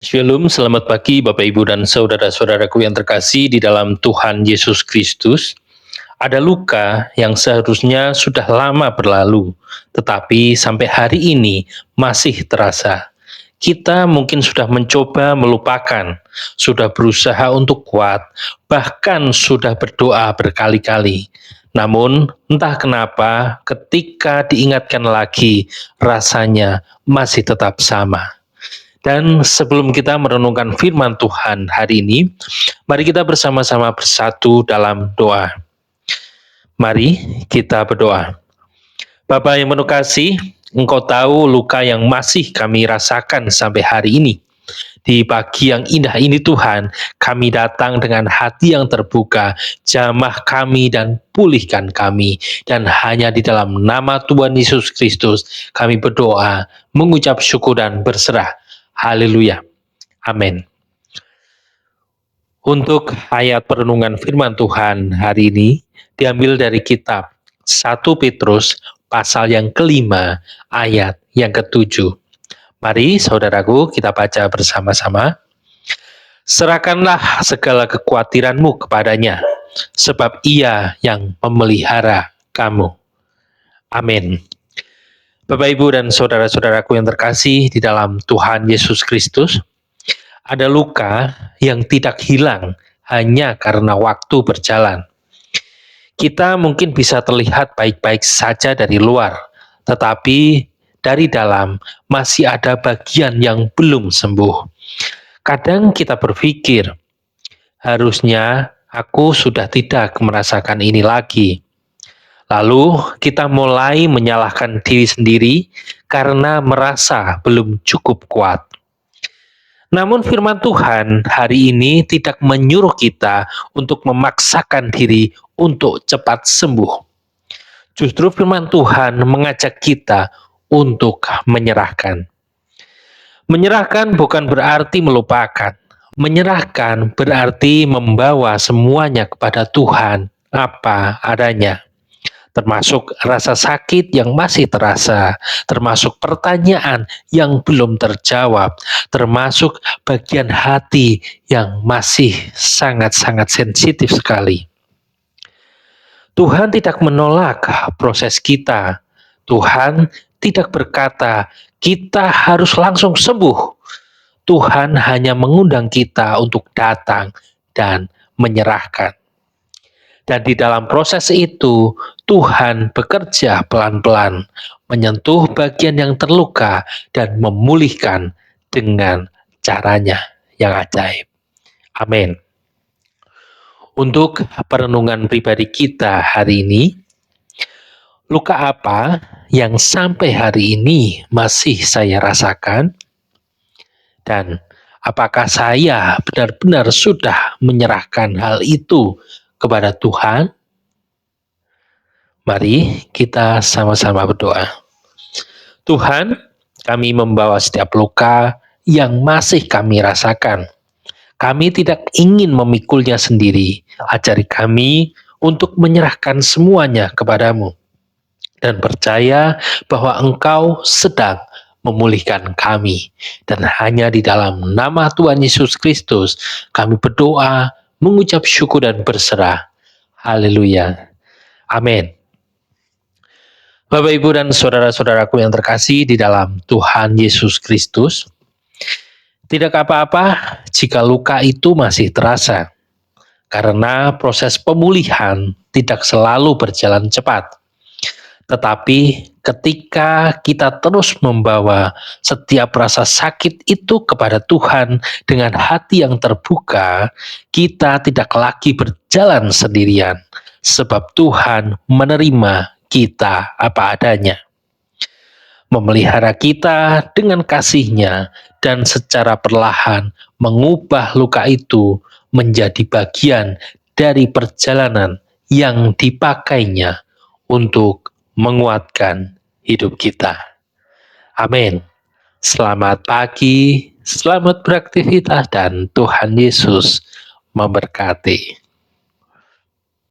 Shalom, selamat pagi Bapak Ibu dan saudara-saudaraku yang terkasih di dalam Tuhan Yesus Kristus. Ada luka yang seharusnya sudah lama berlalu, tetapi sampai hari ini masih terasa. Kita mungkin sudah mencoba melupakan, sudah berusaha untuk kuat, bahkan sudah berdoa berkali-kali. Namun, entah kenapa ketika diingatkan lagi, rasanya masih tetap sama. Dan sebelum kita merenungkan firman Tuhan hari ini, mari kita bersama-sama bersatu dalam doa. Mari kita berdoa. Bapa yang penuh kasih, Engkau tahu luka yang masih kami rasakan sampai hari ini. Di pagi yang indah ini Tuhan, kami datang dengan hati yang terbuka, jamah kami dan pulihkan kami. Dan hanya di dalam nama Tuhan Yesus Kristus, kami berdoa, mengucap syukur dan berserah. Haleluya. Amin. Untuk ayat perenungan firman Tuhan hari ini diambil dari kitab 1 Petrus pasal yang kelima ayat yang ketujuh. Mari saudaraku kita baca bersama-sama. Serahkanlah segala kekhawatiranmu kepadanya, sebab ia yang memelihara kamu. Amin. Bapak, Ibu, dan saudara-saudaraku yang terkasih di dalam Tuhan Yesus Kristus, ada luka yang tidak hilang hanya karena waktu berjalan. Kita mungkin bisa terlihat baik-baik saja dari luar, tetapi dari dalam masih ada bagian yang belum sembuh. Kadang kita berpikir, harusnya aku sudah tidak merasakan ini lagi. Lalu kita mulai menyalahkan diri sendiri karena merasa belum cukup kuat. Namun firman Tuhan hari ini tidak menyuruh kita untuk memaksakan diri untuk cepat sembuh. Justru firman Tuhan mengajak kita untuk menyerahkan. Menyerahkan bukan berarti melupakan. Menyerahkan berarti membawa semuanya kepada Tuhan apa adanya. Termasuk rasa sakit yang masih terasa, termasuk pertanyaan yang belum terjawab, termasuk bagian hati yang masih sangat-sangat sensitif sekali. Tuhan tidak menolak proses kita. Tuhan tidak berkata, kita harus langsung sembuh. Tuhan hanya mengundang kita untuk datang dan menyerahkan. Dan di dalam proses itu, Tuhan bekerja pelan-pelan, menyentuh bagian yang terluka dan memulihkan dengan caranya yang ajaib. Amin. Untuk perenungan pribadi kita hari ini, luka apa yang sampai hari ini masih saya rasakan? Dan apakah saya benar-benar sudah menyerahkan hal itu kepada Tuhan? Mari kita sama-sama berdoa. Tuhan, kami membawa setiap luka yang masih kami rasakan. Kami tidak ingin memikulnya sendiri. Ajari kami untuk menyerahkan semuanya kepadamu. Dan percaya bahwa Engkau sedang memulihkan kami. Dan hanya di dalam nama Tuhan Yesus Kristus kami berdoa, mengucap syukur dan berserah. Haleluya. Amin. Bapak, Ibu, dan saudara-saudaraku yang terkasih di dalam Tuhan Yesus Kristus, tidak apa-apa jika luka itu masih terasa, karena proses pemulihan tidak selalu berjalan cepat. Tetapi ketika kita terus membawa setiap rasa sakit itu kepada Tuhan dengan hati yang terbuka, kita tidak lagi berjalan sendirian, sebab Tuhan menerima kita apa adanya, memelihara kita dengan kasih-Nya, dan secara perlahan mengubah luka itu menjadi bagian dari perjalanan yang dipakainya untuk menguatkan hidup kita. Amin. Selamat pagi, selamat beraktivitas, dan Tuhan Yesus memberkati.